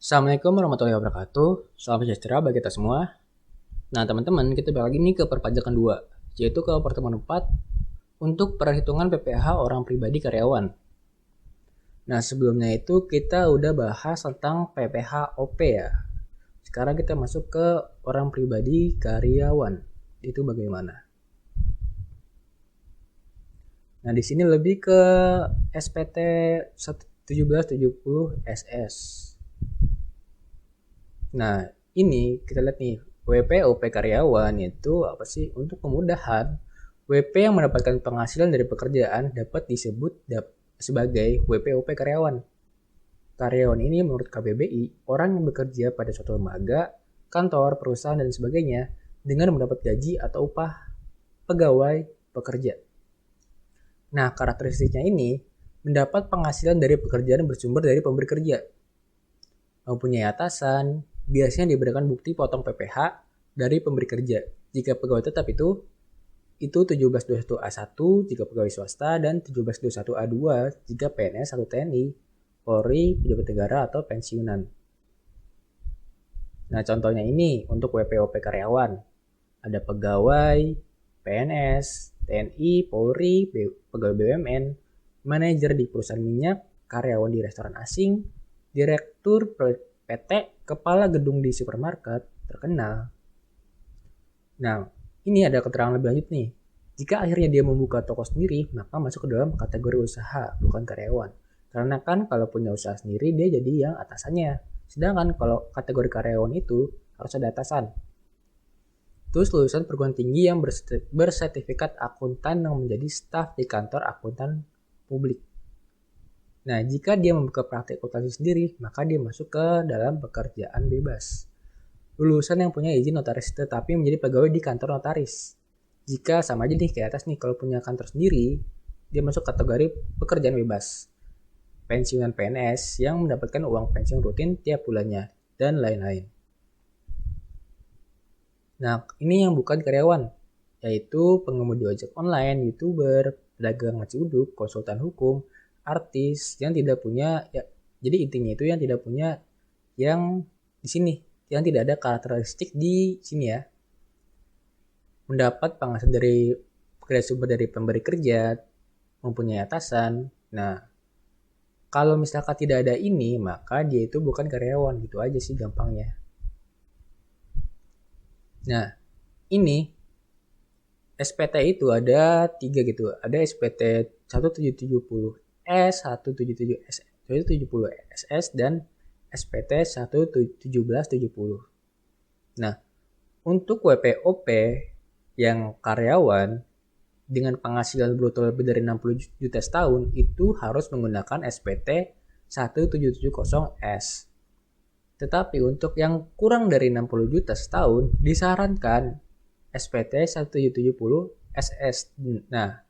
Assalamualaikum warahmatullahi wabarakatuh. Salam sejahtera bagi kita semua. Nah, teman-teman, kita balik lagi nih ke perpajakan 2, yaitu ke pertemuan 4 untuk perhitungan PPh orang pribadi karyawan. Nah, sebelumnya itu kita udah bahas tentang PPh OP ya. Sekarang kita masuk ke orang pribadi karyawan. Itu bagaimana? Nah, di sini lebih ke SPT 1770 SS. Nah, ini kita lihat nih, WPOP karyawan itu apa sih? Untuk kemudahan, WP yang mendapatkan penghasilan dari pekerjaan dapat disebut sebagai WPOP karyawan. Karyawan ini menurut KBBI, orang yang bekerja pada suatu lembaga, kantor, perusahaan, dan sebagainya dengan mendapat gaji atau upah pegawai pekerja. Nah, karakteristiknya ini mendapat penghasilan dari pekerjaan bersumber dari pemberi kerja, mempunyai atasan, biasanya diberikan bukti potong PPh dari pemberi kerja. Jika pegawai tetap itu 1721A1 jika pegawai swasta dan 1721A2 jika PNS atau TNI, Polri, pejabat negara atau pensiunan. Nah, contohnya ini untuk WPOP karyawan. Ada pegawai, PNS, TNI, Polri, pegawai BUMN, manajer di perusahaan minyak, karyawan di restoran asing, direktur PT, kepala gedung di supermarket terkenal. Nah, ini ada keterangan lebih lanjut nih. Jika akhirnya dia membuka toko sendiri, maka masuk ke dalam kategori usaha, bukan karyawan. Karena kan kalau punya usaha sendiri, dia jadi yang atasannya. Sedangkan kalau kategori karyawan itu harus ada atasan. Terus lulusan perguruan tinggi yang bersertifikat akuntan yang menjadi staf di kantor akuntan publik. Nah, jika dia membuka praktik akuntansi sendiri, maka dia masuk ke dalam pekerjaan bebas. Lulusan yang punya izin notaris tetapi menjadi pegawai di kantor notaris. Jika sama aja nih kayak atas nih, kalau punya kantor sendiri, dia masuk kategori pekerjaan bebas. Pensiunan PNS yang mendapatkan uang pensiun rutin tiap bulannya, dan lain-lain. Nah, ini yang bukan karyawan, yaitu pengemudi ojek online, YouTuber, pedagang nasi uduk, konsultan hukum, artis yang tidak punya ya, jadi intinya itu yang tidak punya yang di sini, yang tidak ada karakteristik di sini ya. Mendapat penghasilan dari pekerja sumber dari pemberi kerja, mempunyai atasan. Nah, kalau misalkan tidak ada ini, maka dia itu bukan karyawan, gitu aja sih gampangnya. Nah, ini SPT itu ada 3 gitu. Ada SPT 1770S, 177SS, dan SPT 1770. Nah, untuk WPOP yang karyawan dengan penghasilan bruto lebih dari 60 juta setahun itu harus menggunakan SPT 1770S. Tetapi untuk yang kurang dari 60 juta setahun disarankan SPT 1770 SS. Nah,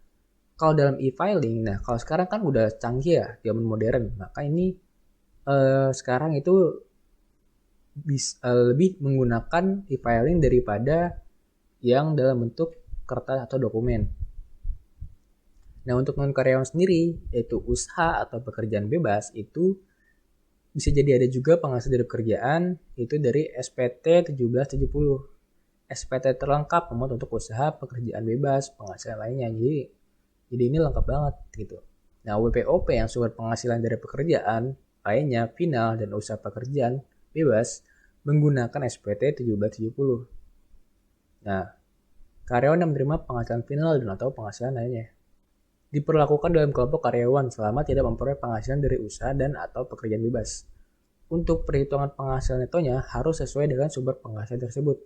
kalau dalam e-filing, nah kalau sekarang kan udah canggih ya, zaman modern, maka ini sekarang itu lebih menggunakan e-filing daripada yang dalam bentuk kertas atau dokumen. Nah, untuk non karyawan sendiri, yaitu usaha atau pekerjaan bebas, itu bisa jadi ada juga penghasilan dari pekerjaan, itu dari SPT 1770. SPT terlengkap memuat untuk usaha, pekerjaan bebas, penghasilan lainnya. Jadi ini lengkap banget gitu. Nah, WPOP yang sumber penghasilan dari pekerjaan lainnya, final, dan usaha pekerjaan bebas menggunakan SPT 1770. Nah, karyawan yang menerima penghasilan final dan atau penghasilan lainnya diperlakukan dalam kelompok karyawan selama tidak memperoleh penghasilan dari usaha dan atau pekerjaan bebas. Untuk perhitungan penghasilan netonya harus sesuai dengan sumber penghasilan tersebut.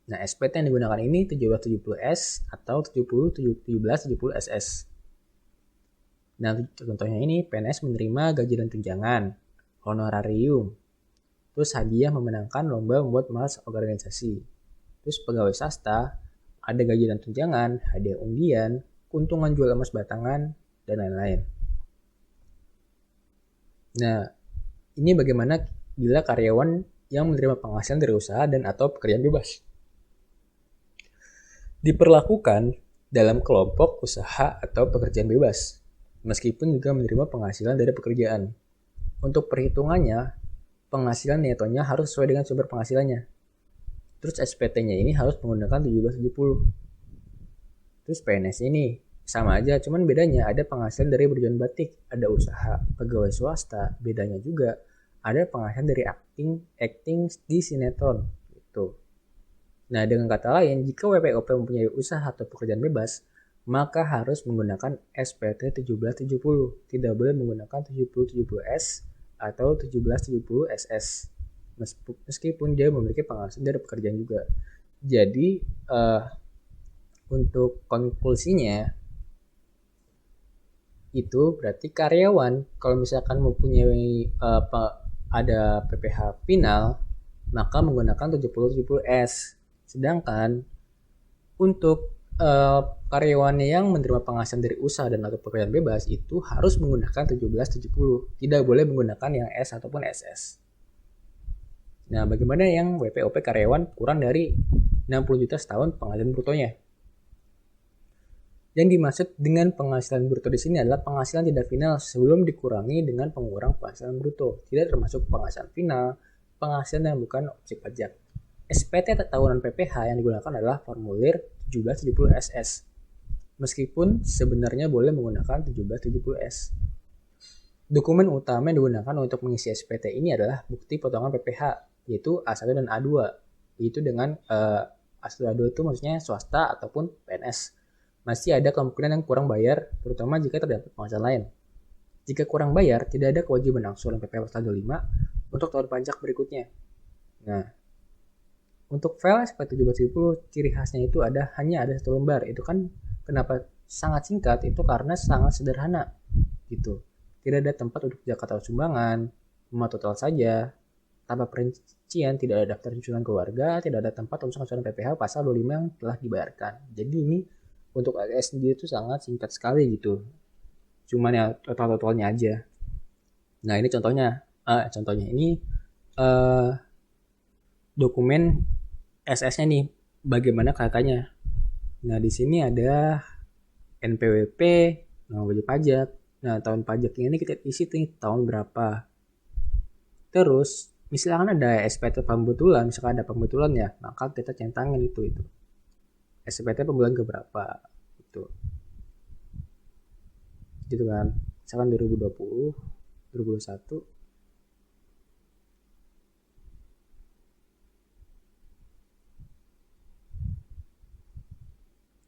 Nah, SPT yang digunakan ini 1770S atau 1770SS. Nah, contohnya ini PNS menerima gaji dan tunjangan, honorarium, terus hadiah memenangkan lomba membuat malas organisasi. Terus pegawai swasta ada gaji dan tunjangan, hadiah undian, keuntungan jual emas batangan, dan lain-lain. Nah, ini bagaimana bila karyawan yang menerima penghasilan dari usaha dan atau pekerjaan bebas diperlakukan dalam kelompok usaha atau pekerjaan bebas, meskipun juga menerima penghasilan dari pekerjaan. Untuk perhitungannya, penghasilan netonya harus sesuai dengan sumber penghasilannya. Terus SPT-nya ini harus menggunakan 1770. Terus PNS ini sama aja, cuman bedanya ada penghasilan dari berjualan batik, ada usaha pegawai swasta, bedanya juga ada penghasilan dari acting di sinetron gitu. Nah, dengan kata lain, jika WPOP mempunyai usaha atau pekerjaan bebas, maka harus menggunakan SPT 1770. Tidak boleh menggunakan 7070S atau 1770 SS. Meskipun dia memiliki penghasilan dari pekerjaan juga. Jadi, untuk konklusinya, itu berarti karyawan kalau misalkan mempunyai ada PPh final, maka menggunakan 7070S. Sedangkan untuk karyawan yang menerima penghasilan dari usaha dan atau pekerjaan bebas itu harus menggunakan 1770. Tidak boleh menggunakan yang S ataupun SS. Nah, bagaimana yang WPOP karyawan kurang dari 60 juta setahun penghasilan brutonya? Yang dimaksud dengan penghasilan bruto di sini adalah penghasilan tidak final sebelum dikurangi dengan pengurang penghasilan bruto. Tidak termasuk penghasilan final, penghasilan yang bukan objek pajak. SPT tahunan PPh yang digunakan adalah formulir 1770SS. Meskipun sebenarnya boleh menggunakan 1770S. Dokumen utama yang digunakan untuk mengisi SPT ini adalah bukti potongan PPh, yaitu A1 dan A2. Itu dengan A1 dan A2 itu maksudnya swasta ataupun PNS. Masih ada kemungkinan yang kurang bayar, terutama jika terdapat penghasilan lain. Jika kurang bayar, tidak ada kewajiban angsuran PPh pasal 25 untuk tahun pajak berikutnya. Nah, untuk file SPT 1770, ciri khasnya itu hanya ada satu lembar. Itu kan kenapa sangat singkat, itu karena sangat sederhana gitu. Tidak ada tempat untuk zakat atau sumbangan, cuma total saja, tanpa perincian, tidak ada daftar susunan keluarga, tidak ada tempat untuk angsuran PPh pasal 25 yang telah dibayarkan. Jadi ini untuk LS sendiri itu sangat singkat sekali gitu. Cuman ya total-totalnya aja. Nah, ini contohnya. Contohnya ini dokumen SS-nya nih, bagaimana katanya. Nah, di sini ada NPWP, nama wajib pajak. Nah, tahun pajaknya ini kita isi nih tahun berapa. Terus, misalkan ada SPT pembetulan, misalkan ada pembetulan ya, maka kita centangin itu. SPT pembulan keberapa gitu kan, misalkan 2020 2021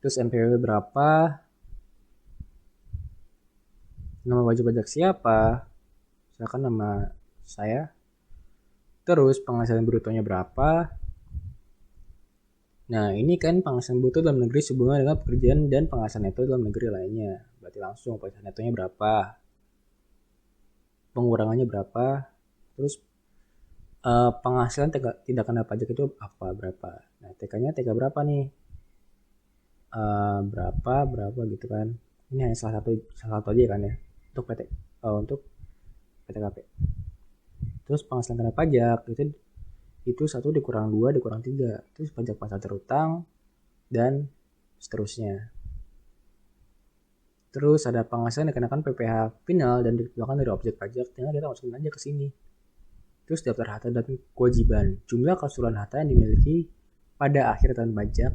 terus NPWP berapa, nama wajib pajak siapa, misalkan nama saya, terus penghasilan brutonya berapa. Nah, ini kan penghasilan bruto dalam negeri sehubungan dengan pekerjaan dan penghasilan neto dalam negeri lainnya. Berarti langsung penghasilan netonya berapa, pengurangannya berapa, terus penghasilan tidak kena pajak itu berapa. Nah, TK-nya TK berapa nih? Berapa gitu kan. Ini hanya salah satu aja kan ya untuk untuk PTKP. Terus penghasilan kena pajak itu 1 dikurang 2 dikurang 3, terus pajak pasar terutang dan seterusnya. Terus ada penghasilan dikenakan PPh final dan dikeluarkan dari objek pajak, tinggal kita masukin aja ke sini. Terus daftar harta dan kewajiban, jumlah keseluruhan harta yang dimiliki pada akhir tahun pajak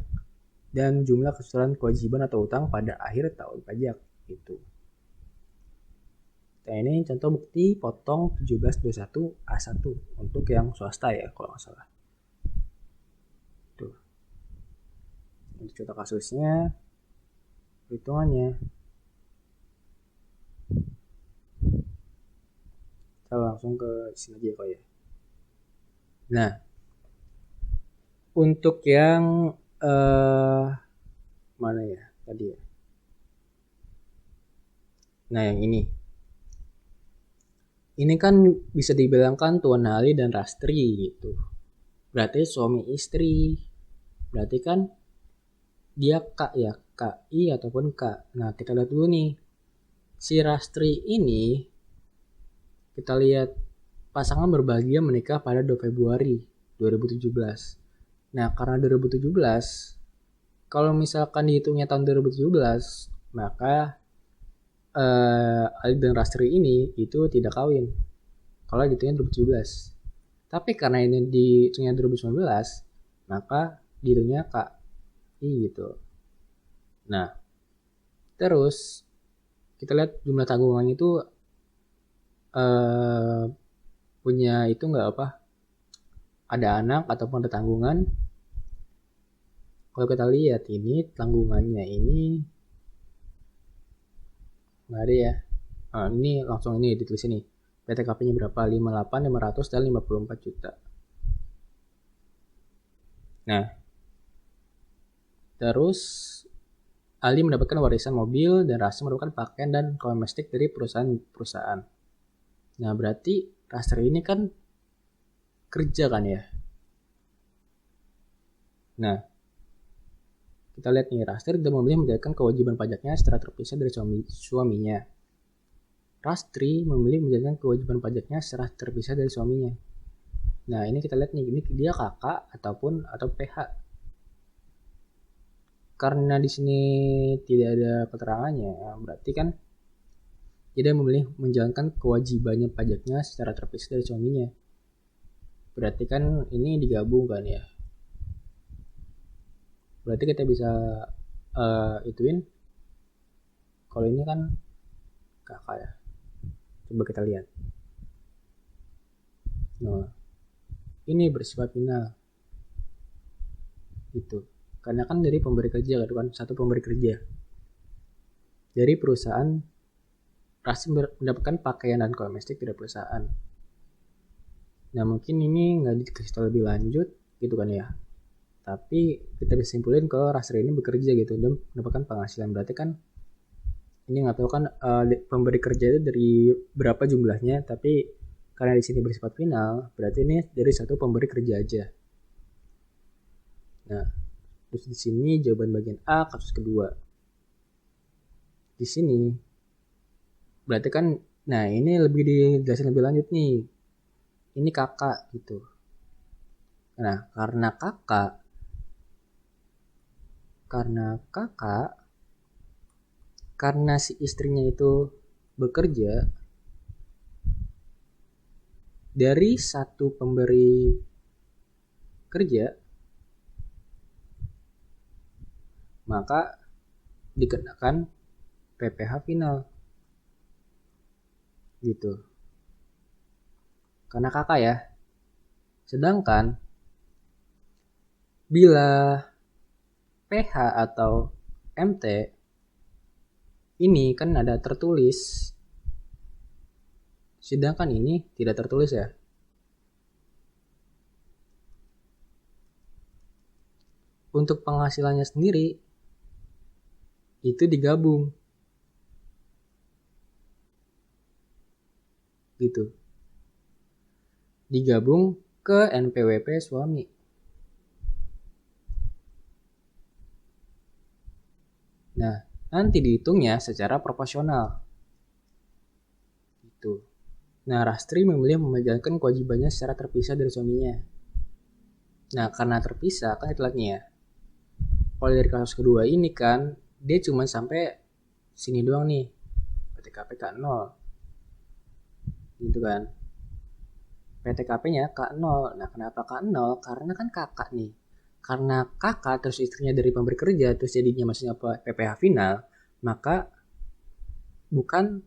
dan jumlah keseluruhan kewajiban atau utang pada akhir tahun pajak gitu. Nah, ini contoh bukti potong 1721 A1 untuk yang swasta ya kalau nggak salah. Tuh. Untuk contoh kasusnya, hitungannya. Kita langsung ke sini aja kok ya. Nah, untuk yang mana ya tadi ya? Nah, yang ini. Ini kan bisa dibilangkan Tuan Ali dan Rastri gitu. Berarti suami istri. Berarti kan dia Kak ya, KI ataupun Kak. Nah, kita lihat dulu nih. Si Rastri ini kita lihat pasangan berbahagia menikah pada 2 Februari 2017. Nah, karena 2017, kalau misalkan dihitungnya tahun 2017, maka Ali dan Rastri ini itu tidak kawin kalau dihitungnya 2017. Tapi karena ini dihitungnya 2019, maka dihitungnya KI gitu. Nah, terus kita lihat jumlah tanggungan itu punya itu nggak apa? Ada anak ataupun ada tanggungan. Kalau kita lihat ini tanggungannya ini nggak ada ya. Ini langsung ini ditulis ini. PTKP-nya berapa? 58, 500, dan 54 juta. Nah, terus Ali mendapatkan warisan mobil dan Rasti mendapatkan pakaian dan domestik dari perusahaan-perusahaan. Nah, berarti Rastri ini kan kerja kan ya. Nah, kita lihat nih, Rastri tidak memilih menjalankan kewajiban pajaknya secara terpisah dari suaminya. Rastri memilih menjalankan kewajiban pajaknya secara terpisah dari suaminya. Nah, ini kita lihat nih, ini dia kakak atau PH. Karena di sini tidak ada keterangannya, berarti kan dia memilih menjalankan kewajibannya pajaknya secara terpisah dari suaminya. Berarti kan ini digabung kan ya. Berarti kita bisa ituin. Kalau ini kan kakak ya. Coba kita lihat. Nah, ini bersifat final. Itu. Karena kan dari pemberi kerja kan, satu pemberi kerja. Dari perusahaan Rasti mendapatkan pakaian dan domestik dari perusahaan. Nah, mungkin ini nggak dikasih tahu lebih lanjut gitu kan ya. Tapi kita bisa simpulin kalau Rastri ini bekerja gitu dan mendapatkan penghasilan. Berarti kan ini nggak tahu kan pemberi kerja itu dari berapa jumlahnya, tapi karena di sini bersifat final, berarti ini dari satu pemberi kerja aja. Nah, terus di sini jawaban bagian A kasus kedua. Di sini berarti kan, nah ini lebih dijelasin lebih lanjut nih. Ini kakak gitu. Nah, karena si istrinya itu bekerja, dari satu pemberi kerja, maka dikenakan PPh final gitu. Karena kakak ya. Sedangkan bila PH atau MT ini kan ada tertulis, sedangkan ini tidak tertulis ya. Untuk penghasilannya sendiri itu digabung gitu, digabung ke NPWP suami. Nah, nanti dihitungnya secara proporsional gitu. Nah, Rastri memilih menjalankan kewajibannya secara terpisah dari suaminya. Nah, karena terpisah kan itulah ya. Kalau dari kasus kedua ini kan dia cuma sampai sini doang nih, PTKP K0 gitu kan, PTKP-nya K0. Nah, kenapa K0? Karena kan kakak nih, karena kakak terus istrinya dari pemberi kerja, terus jadinya maksudnya apa, PPh final, maka bukan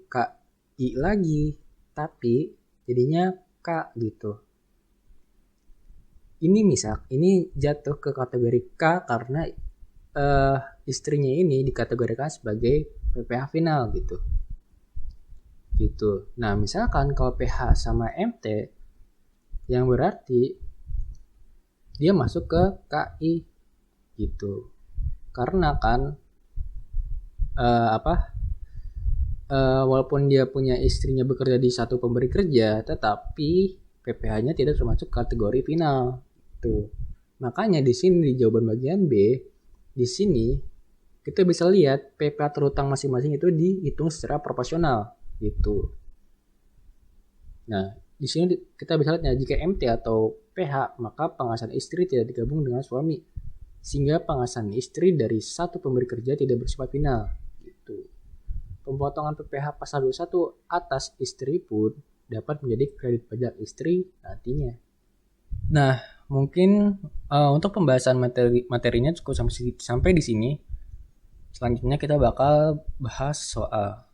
KI lagi, tapi jadinya K gitu. Ini jatuh ke kategori K karena istrinya ini dikategorikan sebagai PPh final gitu. Nah, misalkan kalau PH sama MT, yang berarti dia masuk ke KI gitu. Karena kan walaupun dia punya istrinya bekerja di satu pemberi kerja, tetapi PPh-nya tidak termasuk kategori final. Tuh. Makanya di sini di jawaban bagian B, di sini kita bisa lihat PPh terutang masing-masing itu dihitung secara proporsional gitu. Nah, di sini kita bisa lihat jika MT atau PH, maka penghasilan istri tidak digabung dengan suami, sehingga penghasilan istri dari satu pemberi kerja tidak bersifat final gitu. Pemotongan PPh pasal 21 atas istri pun dapat menjadi kredit pajak istri nantinya. Nah, mungkin untuk pembahasan materinya cukup sampai di sini. Selanjutnya kita bakal bahas soal